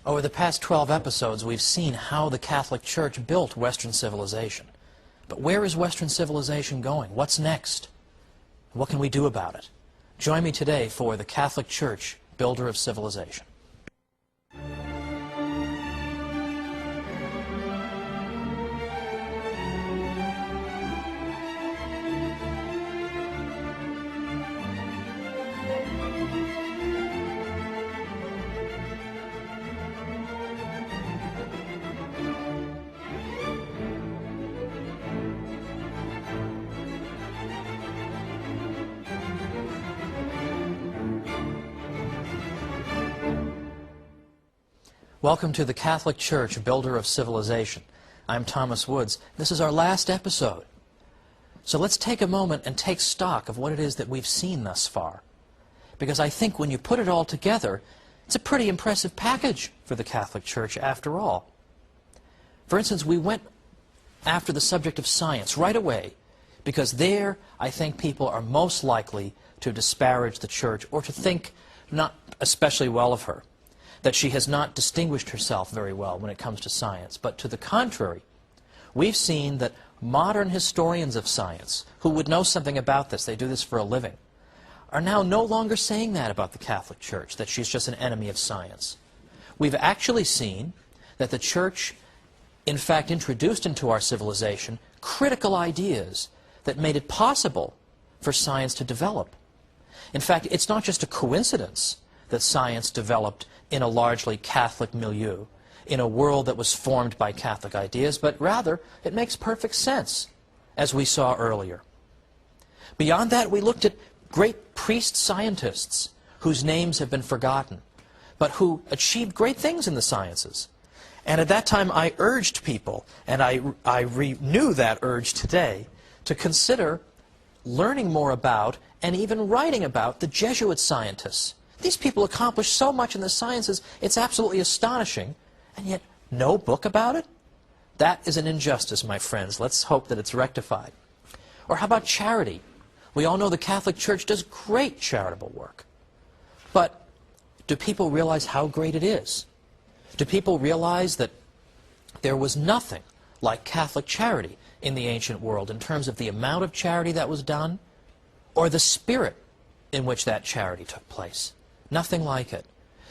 Over the past 12 episodes, we've seen how the Catholic Church built Western civilization. But where is Western civilization going? What's next? What can we do about it? Join me today for the Catholic Church, Builder of Civilization. Welcome to the Catholic Church, Builder of Civilization. I'm Thomas Woods. This is our last episode. So let's take a moment and take stock of what it is that we've seen thus far. Because I think when you put it all together, it's a pretty impressive package for the Catholic Church after all. For instance, we went after the subject of science right away, because there I think people are most likely to disparage the Church or to think not especially well of her, that she has not distinguished herself very well when it comes to science. But to the contrary, we've seen that modern historians of science, who would know something about this, they do this for a living, are now no longer saying that about the Catholic Church, that she's just an enemy of science. We've actually seen that the Church, in fact, introduced into our civilization critical ideas that made it possible for science to develop. In fact, it's not just a coincidence that science developed in a largely Catholic milieu, in a world that was formed by Catholic ideas, but rather it makes perfect sense, as we saw earlier. Beyond that, we looked at great priest scientists whose names have been forgotten, but who achieved great things in the sciences. And at that time I urged people, and I renew that urge today, to consider learning more about and even writing about the Jesuit scientists. These people accomplished so much in the sciences, it's absolutely astonishing, and yet no book about it? That is an injustice, my friends. Let's hope that it's rectified. Or how about charity? We all know the Catholic Church does great charitable work. But do people realize how great it is? Do people realize that there was nothing like Catholic charity in the ancient world in terms of the amount of charity that was done or the spirit in which that charity took place? Nothing like it.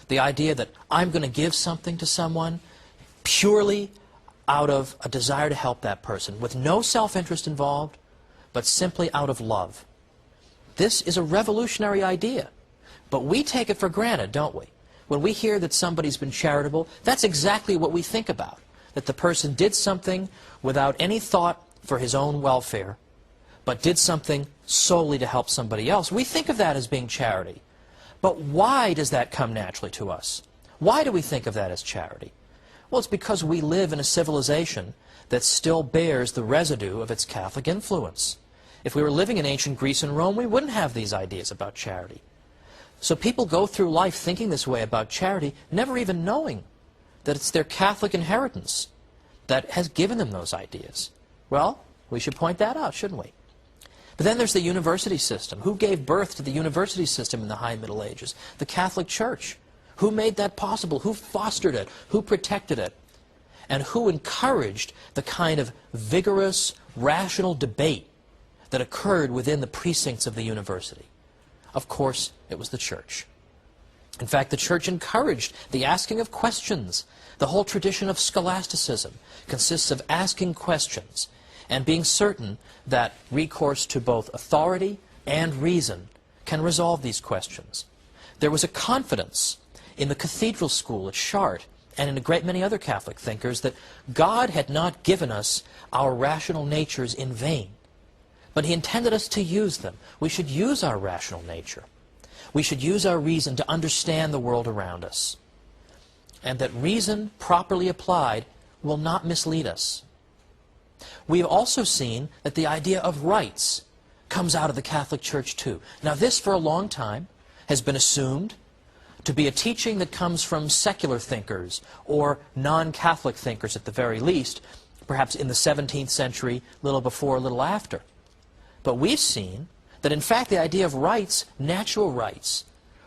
The idea that I'm going to give something to someone purely out of a desire to help that person, with no self-interest involved, but simply out of love. This is a revolutionary idea, but we take it for granted, don't we? When we hear that somebody's been charitable, that's exactly what we think about, that the person did something without any thought for his own welfare, but did something solely to help somebody else. We think of that as being charity. But why does that come naturally to us? Why do we think of that as charity? Well, it's because we live in a civilization that still bears the residue of its Catholic influence. If we were living in ancient Greece and Rome, we wouldn't have these ideas about charity. So people go through life thinking this way about charity, never even knowing that it's their Catholic inheritance that has given them those ideas. Well, we should point that out, shouldn't we? But then there's the university system. Who gave birth to the university system in the High Middle Ages? The Catholic Church. Who made that possible? Who fostered it? Who protected it? And who encouraged the kind of vigorous, rational debate that occurred within the precincts of the university? Of course, it was the Church. In fact, the Church encouraged the asking of questions. The whole tradition of scholasticism consists of asking questions and being certain that recourse to both authority and reason can resolve these questions. There was a confidence in the cathedral school at Chartres and in a great many other Catholic thinkers that God had not given us our rational natures in vain, but He intended us to use them. We should use our rational nature. We should use our reason to understand the world around us, and that reason properly applied will not mislead us. We have also seen that the idea of rights comes out of the Catholic Church too. Now this, for a long time, has been assumed to be a teaching that comes from secular thinkers, or non-Catholic thinkers at the very least, perhaps in the 17th century, little before, little after. But we've seen that in fact the idea of rights, natural rights,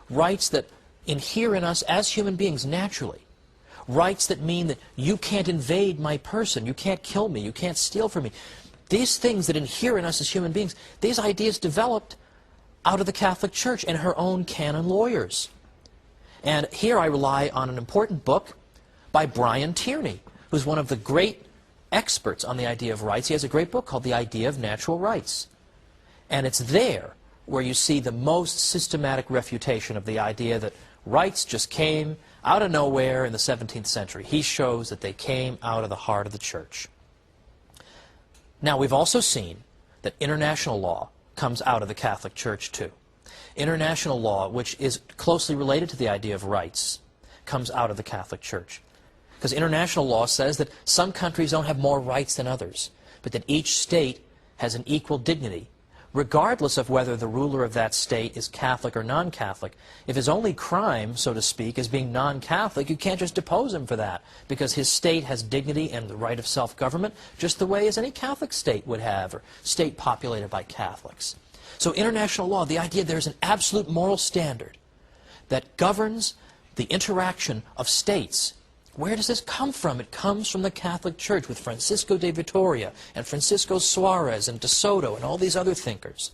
rights that inhere in us as human beings naturally, rights that mean that you can't invade my person, you can't kill me, you can't steal from me. These things that inhere in us as human beings, these ideas developed out of the Catholic Church and her own canon lawyers. And here I rely on an important book by Brian Tierney, who's one of the great experts on the idea of rights. He has a great book called The Idea of Natural Rights. And it's there where you see the most systematic refutation of the idea that rights just came out of nowhere in the 17th century. He shows that they came out of the heart of the Church. Now, we've also seen that international law comes out of the Catholic Church too. International law, which is closely related to the idea of rights, comes out of the Catholic Church. Because international law says that some countries don't have more rights than others, but that each state has an equal dignity, regardless of whether the ruler of that state is Catholic or non-Catholic. If his only crime, so to speak, is being non-Catholic, you can't just depose him for that, because his state has dignity and the right of self-government, just the way as any Catholic state would have, or state populated by Catholics. So international law, the idea there's an absolute moral standard that governs the interaction of states. Where does this come from? It comes from the Catholic Church with Francisco de Vitoria and Francisco Suarez and de Soto and all these other thinkers.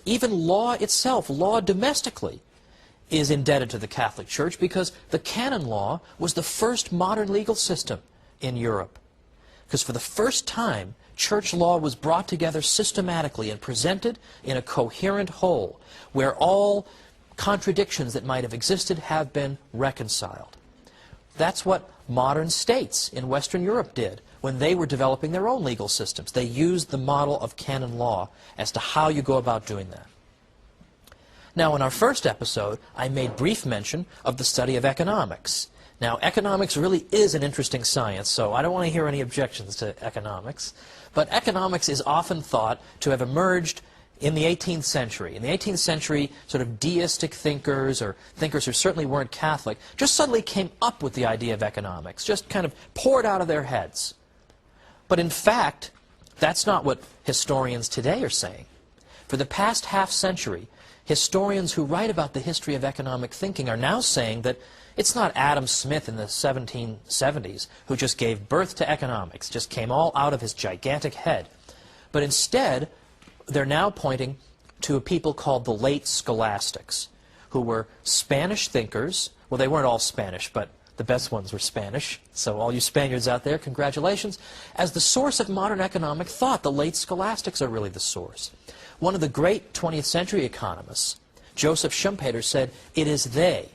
Even law itself, law domestically, is indebted to the Catholic Church because the canon law was the first modern legal system in Europe. Because for the first time, church law was brought together systematically and presented in a coherent whole, where all contradictions that might have existed have been reconciled. That's what modern states in Western Europe did when they were developing their own legal systems. They used the model of canon law as to how you go about doing that. Now, in our first episode, I made brief mention of the study of economics. Now, economics really is an interesting science, so I don't want to hear any objections to economics. But economics is often thought to have emerged in the 18th century. In the 18th century, sort of deistic thinkers, or thinkers who certainly weren't Catholic, just suddenly came up with the idea of economics, just kind of poured out of their heads. But in fact, that's not what historians today are saying. For the past half century, historians who write about the history of economic thinking are now saying that it's not Adam Smith in the 1770s who just gave birth to economics, just came all out of his gigantic head. But instead, they're now pointing to a people called the late scholastics, who were Spanish thinkers. Well, they weren't all Spanish, but the best ones were Spanish. So all you Spaniards out there, congratulations. As the source of modern economic thought, the late scholastics are really the source. One of the great 20th century economists, Joseph Schumpeter, said, "It is they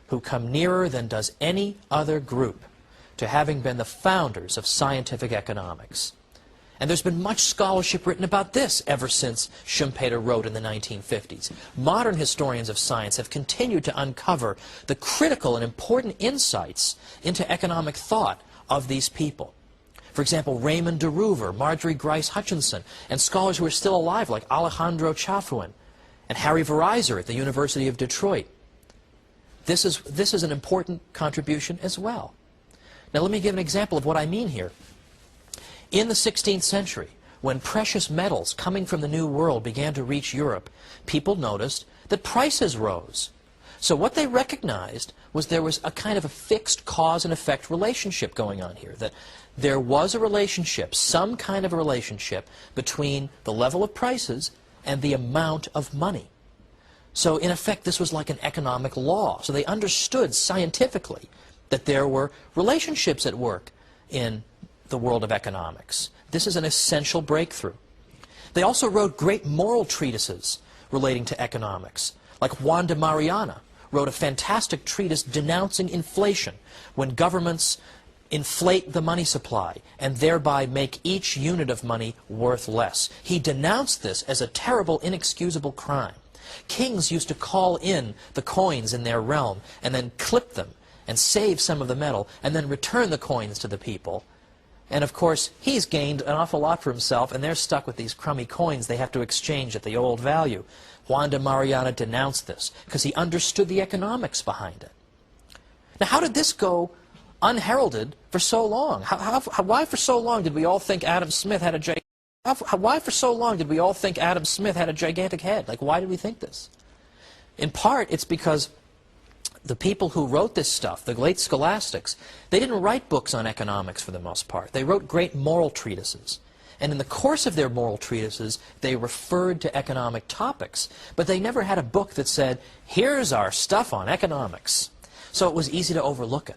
who come nearer than does any other group to having been the founders of scientific economics." And there's been much scholarship written about this ever since Schumpeter wrote in the 1950s. Modern historians of science have continued to uncover the critical and important insights into economic thought of these people. For example, Raymond de Roover, Marjorie Grice Hutchinson, and scholars who are still alive like Alejandro Chafuin and Harry Vereiser at the University of Detroit. This is an important contribution as well. Now let me give an example of what I mean here. In the 16th century, when precious metals coming from the New World began to reach Europe, people noticed that prices rose. So what they recognized was there was a kind of a fixed cause and effect relationship going on here, that there was a relationship, some kind of a relationship, between the level of prices and the amount of money. So in effect, this was like an economic law. So they understood scientifically that there were relationships at work in the world of economics. This is an essential breakthrough. They also wrote great moral treatises relating to economics, like Juan de Mariana wrote a fantastic treatise denouncing inflation, when governments inflate the money supply and thereby make each unit of money worth less. He denounced this as a terrible, inexcusable crime. Kings used to call in the coins in their realm and then clip them and save some of the metal and then return the coins to the people. And of course, he's gained an awful lot for himself, and they're stuck with these crummy coins they have to exchange at the old value. Juan de Mariana denounced this because he understood the economics behind it. Now, how did this go unheralded for so long? Why for so long did we all think Adam Smith had a Why for so long did we all think Adam Smith had a gigantic head? Like, why did we think this? In part, it's because the people who wrote this stuff, the late scholastics, they didn't write books on economics for the most part. They wrote great moral treatises. And in the course of their moral treatises, they referred to economic topics. But they never had a book that said, here's our stuff on economics. So it was easy to overlook it.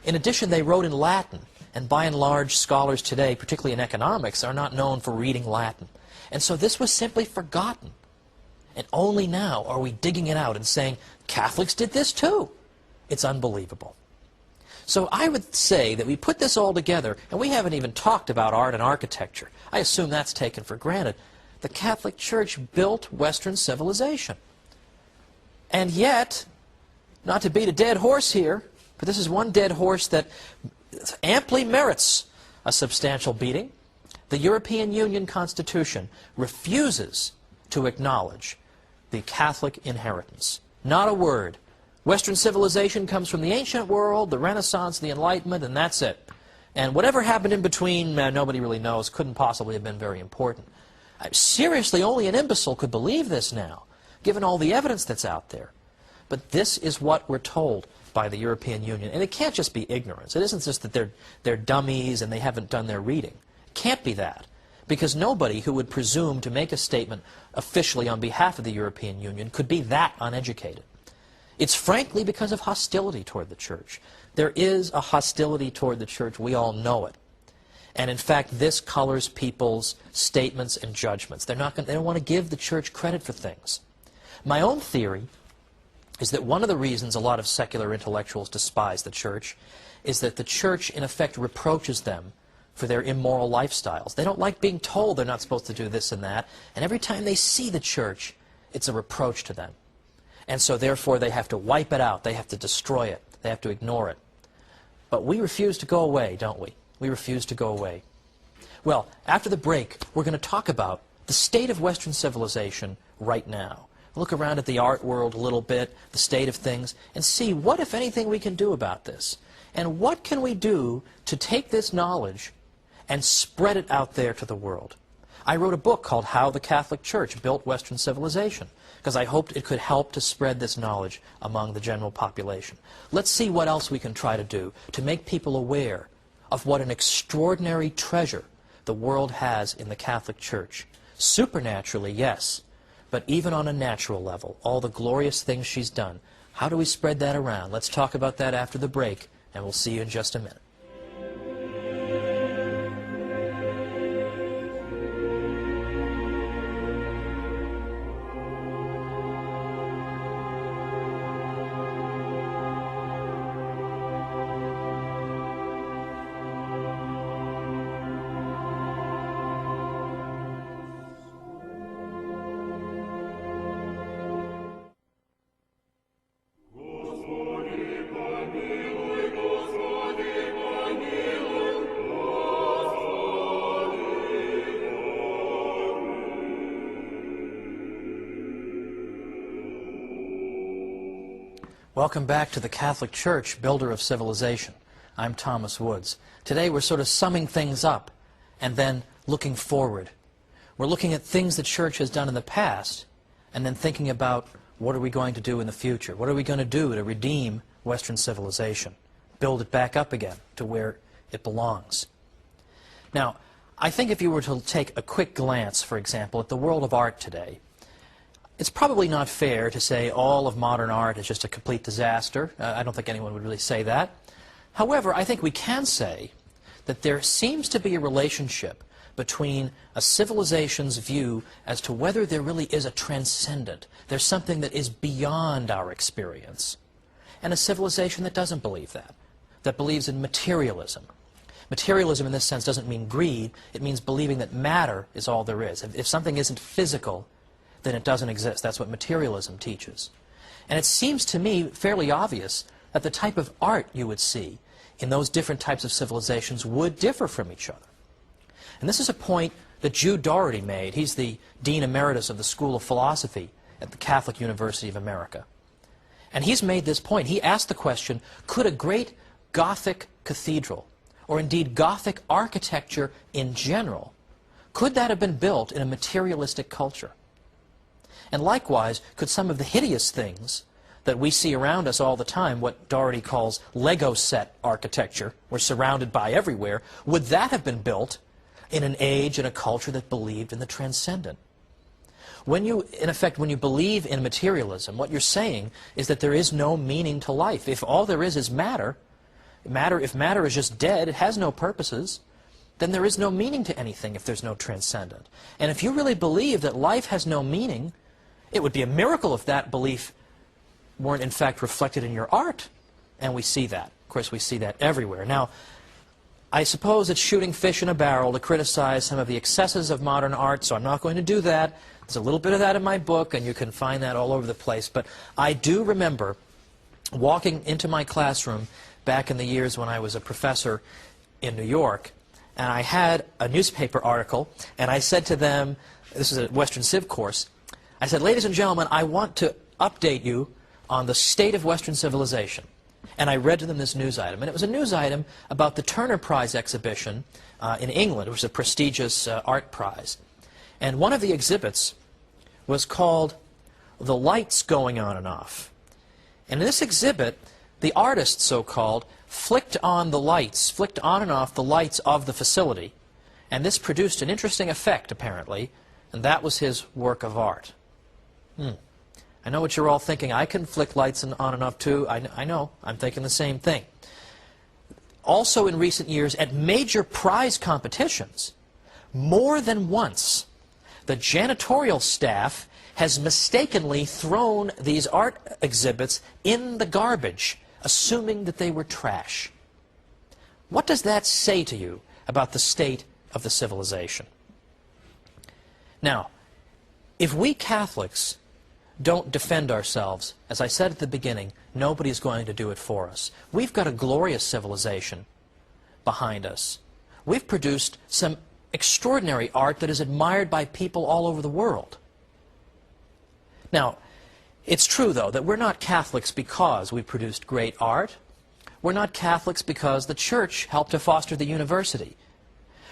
In addition, they wrote in Latin. And by and large, scholars today, particularly in economics, are not known for reading Latin. And so this was simply forgotten. And only now are we digging it out and saying, Catholics did this too. It's unbelievable. So I would say that we put this all together, and we haven't even talked about art and architecture. I assume that's taken for granted. The Catholic Church built Western civilization. And yet, not to beat a dead horse here, but this is one dead horse that amply merits a substantial beating. The European Union Constitution refuses to acknowledge the Catholic inheritance. Not a word. Western civilization comes from the ancient world, the Renaissance, the Enlightenment, and that's it. And whatever happened in between, nobody really knows, couldn't possibly have been very important. Seriously, only an imbecile could believe this now, given all the evidence that's out there. But this is what we're told by the European Union. And it can't just be ignorance. It isn't just that they're dummies and they haven't done their reading. It can't be that. Because nobody who would presume to make a statement officially on behalf of the European Union could be that uneducated. It's frankly because of hostility toward the Church. There is a hostility toward the Church. We all know it. And in fact, this colors people's statements and judgments. They don't want to give the Church credit for things. My own theory is that one of the reasons a lot of secular intellectuals despise the Church is that the Church, in effect, reproaches them for their immoral lifestyles. They don't like being told they're not supposed to do this and that, and every time they see the Church, it's a reproach to them. And so therefore they have to wipe it out, they have to destroy it, they have to ignore it. But we refuse to go away, don't we? We refuse to go away. Well, after the break, we're going to talk about the state of Western civilization right now. Look around at the art world a little bit, the state of things, and see what, if anything, we can do about this. And what can we do to take this knowledge and spread it out there to the world? I wrote a book called How the Catholic Church Built Western Civilization, because I hoped it could help to spread this knowledge among the general population. Let's see what else we can try to do to make people aware of what an extraordinary treasure the world has in the Catholic Church. Supernaturally, yes, but even on a natural level, all the glorious things she's done. How do we spread that around? Let's talk about that after the break, and we'll see you in just a minute. Welcome back to the Catholic Church, builder of civilization. I'm Thomas Woods. Today we're sort of summing things up and then looking forward. We're looking at things the Church has done in the past and then thinking about what are we going to do in the future? What are we going to do to redeem Western civilization? Build it back up again to where it belongs. Now, I think if you were to take a quick glance, for example, at the world of art today, it's probably not fair to say all of modern art is just a complete disaster. I don't think anyone would really say that. However, I think we can say that there seems to be a relationship between a civilization's view as to whether there really is a transcendent, there's something that is beyond our experience, and a civilization that doesn't believe that believes in materialism. Materialism in this sense doesn't mean greed, it means believing that matter is all there is. If something isn't physical, then it doesn't exist. That's what materialism teaches. And it seems to me fairly obvious that the type of art you would see in those different types of civilizations would differ from each other. And this is a point that Jude Doherty made. He's the Dean Emeritus of the School of Philosophy at the Catholic University of America. And he's made this point. He asked the question, could a great Gothic cathedral, or indeed Gothic architecture in general, could that have been built in a materialistic culture? And likewise, could some of the hideous things that we see around us all the time, what Doherty calls Lego set architecture, we're surrounded by everywhere, would that have been built in an age and a culture that believed in the transcendent? When you, in effect, when you believe in materialism, what you're saying is that there is no meaning to life. If all there is matter, if matter is just dead, it has no purposes, then there is no meaning to anything if there's no transcendent. And if you really believe that life has no meaning, it would be a miracle if that belief weren't in fact reflected in your art. And we see that. Of course, we see that everywhere. Now, I suppose it's shooting fish in a barrel to criticize some of the excesses of modern art, so I'm not going to do that. There's a little bit of that in my book, and you can find that all over the place. But I do remember walking into my classroom back in the years when I was a professor in New York, and I had a newspaper article, and I said to them, this is a Western Civ course, I said, ladies and gentlemen, I want to update you on the state of Western civilization. And I read to them this news item. And it was a news item about the Turner Prize exhibition in England. It was a prestigious art prize. And one of the exhibits was called The Lights Going On and Off. And in this exhibit, the artist, so-called, flicked on and off the lights of the facility. And this produced an interesting effect, apparently. And that was his work of art. I know what you're all thinking. I can flick lights on and off too. I know. I'm thinking the same thing. Also in recent years, at major prize competitions, more than once, the janitorial staff has mistakenly thrown these art exhibits in the garbage, assuming that they were trash. What does that say to you about the state of the civilization? Now, if we Catholics don't defend ourselves, as I said at the beginning, nobody's going to do it for us. We've got a glorious civilization behind us. We've produced some extraordinary art that is admired by people all over the world. Now, it's true, though, that we're not Catholics because we produced great art. We're not Catholics because the Church helped to foster the university,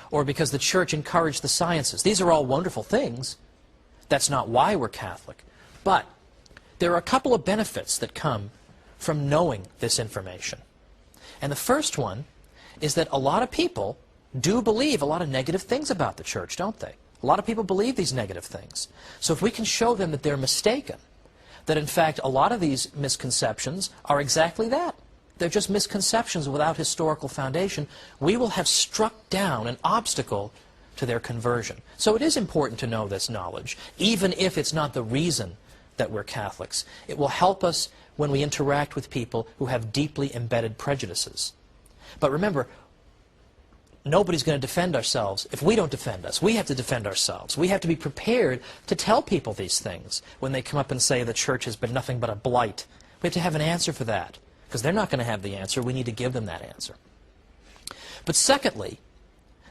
or because the Church encouraged the sciences. These are all wonderful things. That's not why we're Catholic. But there are a couple of benefits that come from knowing this information. And the first one is that a lot of people do believe a lot of negative things about the Church, don't they? A lot of people believe these negative things. So if we can show them that they're mistaken, that in fact a lot of these misconceptions are exactly that. They're just misconceptions without historical foundation, we will have struck down an obstacle to their conversion. So it is important to know this knowledge, even if it's not the reason that we're Catholics. It will help us when we interact with people who have deeply embedded prejudices. But remember, nobody's going to defend ourselves if we don't defend us. We have to defend ourselves. We have to be prepared to tell people these things when they come up and say the Church has been nothing but a blight. We have to have an answer for that, because they're not going to have the answer. We need to give them that answer. But secondly,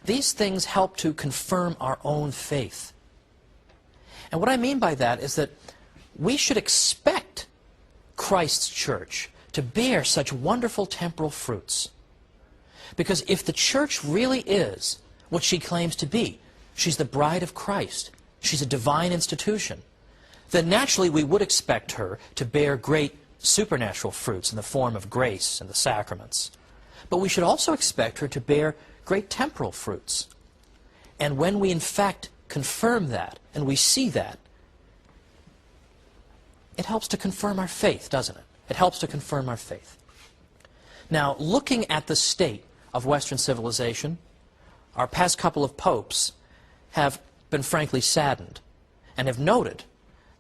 these things help to confirm our own faith. And what I mean by that is that we should expect Christ's Church to bear such wonderful temporal fruits. Because if the Church really is what she claims to be, she's the bride of Christ, she's a divine institution, then naturally we would expect her to bear great supernatural fruits in the form of grace and the sacraments. But we should also expect her to bear great temporal fruits. And when we in fact confirm that, and we see that, it helps to confirm our faith, doesn't it? It helps to confirm our faith. Now, looking at the state of Western civilization, our past couple of popes have been frankly saddened and have noted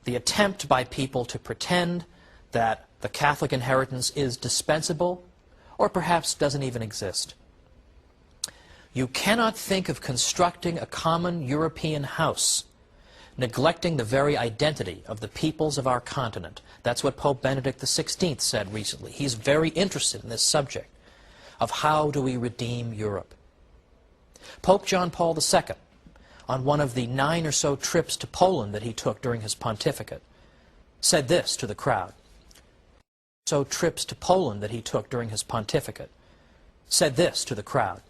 the attempt by people to pretend that the Catholic inheritance is dispensable or perhaps doesn't even exist. You cannot think of constructing a common European house neglecting the very identity of the peoples of our continent. That's what Pope Benedict XVI said recently. He's very interested in this subject of how do we redeem Europe. Pope John Paul II, on one of the 9 or so trips to Poland that he took during his pontificate, said this to the crowd. Said this to the crowd.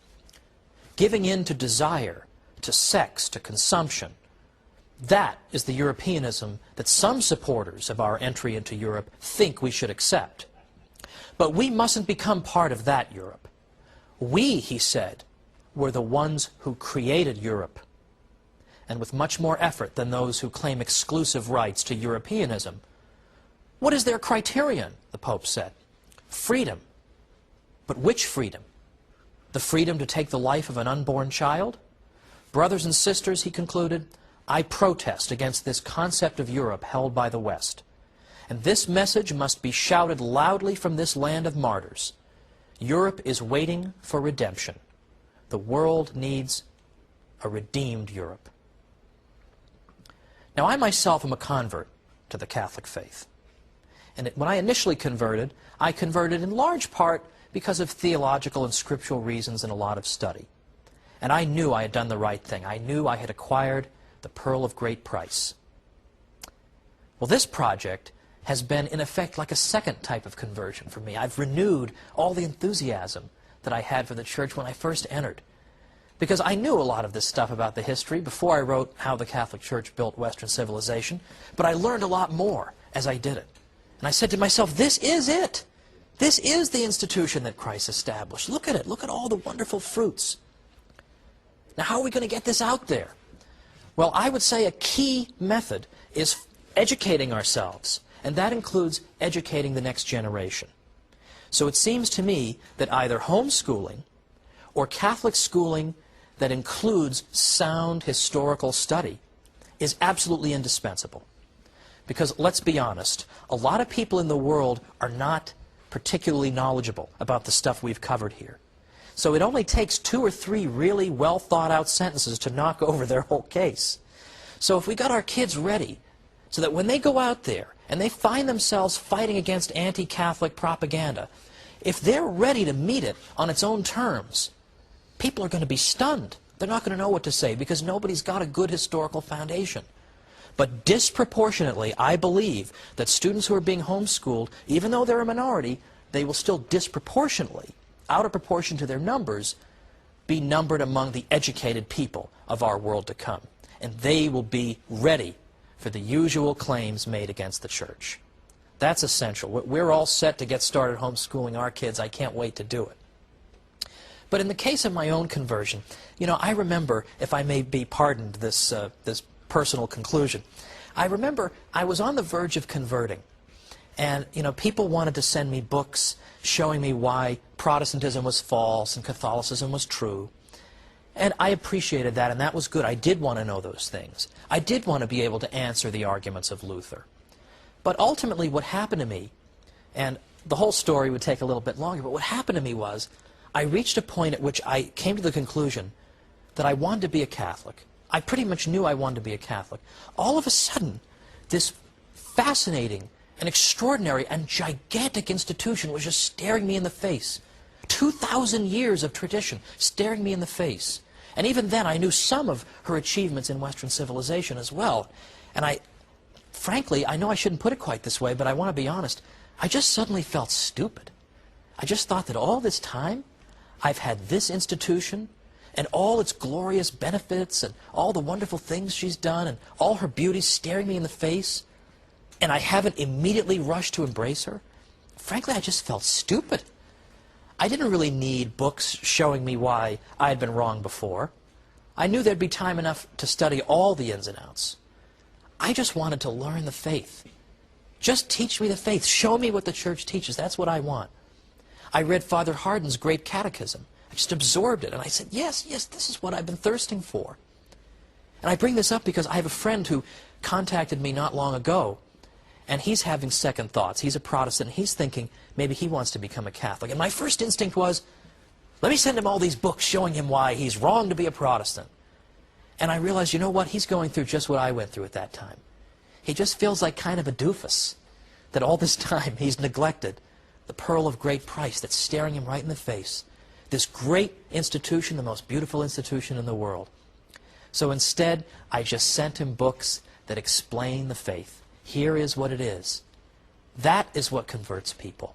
Giving in to desire, to sex, to consumption, That is the Europeanism that some supporters of our entry into Europe think we should accept. But we mustn't become part of that Europe. We, he said, were the ones who created Europe, and with much more effort than those who claim exclusive rights to Europeanism. What is their criterion, the Pope said? Freedom. But which freedom? The freedom to take the life of an unborn child? Brothers and sisters, he concluded, I protest against this concept of Europe held by the West. And this message must be shouted loudly from this land of martyrs. Europe is waiting for redemption. The world needs a redeemed Europe. Now, I myself am a convert to the Catholic faith. And when I initially converted, I converted in large part because of theological and scriptural reasons and a lot of study. And I knew I had done the right thing. I knew I had acquired the pearl of great price. Well, this project has been, in effect, like a second type of conversion for me. I've renewed all the enthusiasm that I had for the church when I first entered. Because I knew a lot of this stuff about the history before I wrote How the Catholic Church Built Western Civilization, but I learned a lot more as I did it. And I said to myself, this is it. This is the institution that Christ established. Look at it. Look at all the wonderful fruits. Now, how are we going to get this out there? Well, I would say a key method is educating ourselves, and that includes educating the next generation. So it seems to me that either homeschooling or Catholic schooling that includes sound historical study is absolutely indispensable. Because let's be honest, a lot of people in the world are not particularly knowledgeable about the stuff we've covered here. So it only takes 2 or 3 really well thought out sentences to knock over their whole case. So if we got our kids ready so that when they go out there and they find themselves fighting against anti-Catholic propaganda, if they're ready to meet it on its own terms, people are going to be stunned. They're not going to know what to say because nobody's got a good historical foundation. But disproportionately, I believe that students who are being homeschooled, even though they're a minority, they will still disproportionately, out of proportion to their numbers, be numbered among the educated people of our world to come. And they will be ready for the usual claims made against the church. That's essential. We're all set to get started homeschooling our kids. I can't wait to do it. But in the case of my own conversion, I remember, if I may be pardoned this personal conclusion, I remember I was on the verge of converting. And, people wanted to send me books showing me why Protestantism was false and Catholicism was true. And I appreciated that, and that was good. I did want to know those things. I did want to be able to answer the arguments of Luther. But ultimately what happened to me, and the whole story would take a little bit longer, but what happened to me was I reached a point at which I came to the conclusion that I wanted to be a Catholic. I pretty much knew I wanted to be a Catholic. All of a sudden, this fascinating and extraordinary and gigantic institution was just staring me in the face. 2,000 years of tradition staring me in the face. And even then, I knew some of her achievements in Western civilization as well. And frankly, I know I shouldn't put it quite this way, but I want to be honest, I just suddenly felt stupid. I just thought that all this time, I've had this institution, and all its glorious benefits, and all the wonderful things she's done, and all her beauty staring me in the face, and I haven't immediately rushed to embrace her. Frankly, I just felt stupid. I didn't really need books showing me why I had been wrong before. I knew there'd be time enough to study all the ins and outs. I just wanted to learn the faith. Just teach me the faith. Show me what the church teaches. That's what I want. I read Father Hardon's Great Catechism. I just absorbed it, and I said, yes, this is what I've been thirsting for. And I bring this up because I have a friend who contacted me not long ago, and he's having second thoughts. He's a Protestant, and he's thinking maybe he wants to become a Catholic. And my first instinct was, let me send him all these books showing him why he's wrong to be a Protestant. And I realized, you know what, he's going through just what I went through at that time. He just feels like kind of a doofus, that all this time he's neglected the pearl of great price that's staring him right in the face. This great institution, the most beautiful institution in the world. So instead, I just sent him books that explain the faith. Here is what it is. That is what converts people.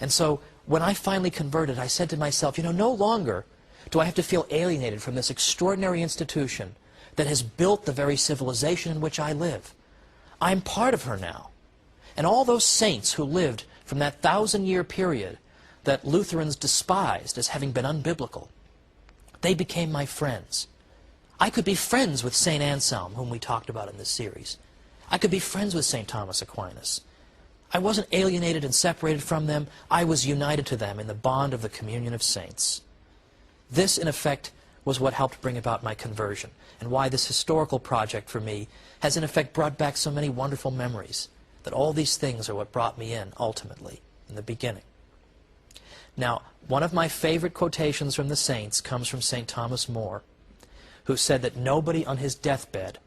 And so when I finally converted, I said to myself, no longer do I have to feel alienated from this extraordinary institution that has built the very civilization in which I live. I'm part of her now. And all those saints who lived from that 1,000-year period that Lutherans despised as having been unbiblical, they became my friends. I could be friends with St. Anselm, whom we talked about in this series. I could be friends with St. Thomas Aquinas. I wasn't alienated and separated from them. I was united to them in the bond of the communion of saints. This, in effect, was what helped bring about my conversion, and why this historical project for me has in effect brought back so many wonderful memories, that all these things are what brought me in, ultimately, in the beginning. Now, one of my favorite quotations from the saints comes from St. Thomas More, who said that nobody on his deathbed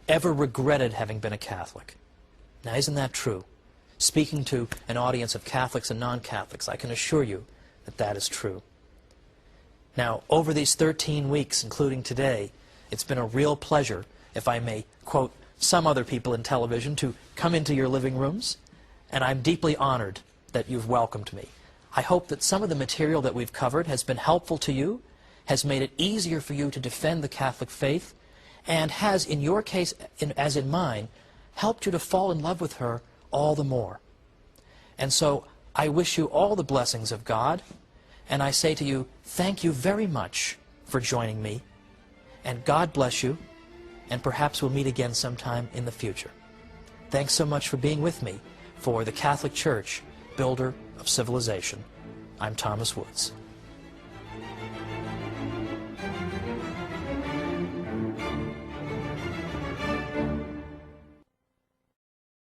ever regretted having been a Catholic. Now, isn't that true? Speaking to an audience of Catholics and non-Catholics, I can assure you that that is true. Now, over these 13 weeks, including today, it's been a real pleasure, if I may quote some other people in television, to come into your living rooms, and I'm deeply honored that you've welcomed me. I hope that some of the material that we've covered has been helpful to you, has made it easier for you to defend the Catholic faith, and has, in your case, as in mine, helped you to fall in love with her all the more. And so I wish you all the blessings of God, and I say to you, thank you very much for joining me, and God bless you, and perhaps we'll meet again sometime in the future. Thanks so much for being with me for the Catholic Church, Builder of Civilization. I'm Thomas Woods.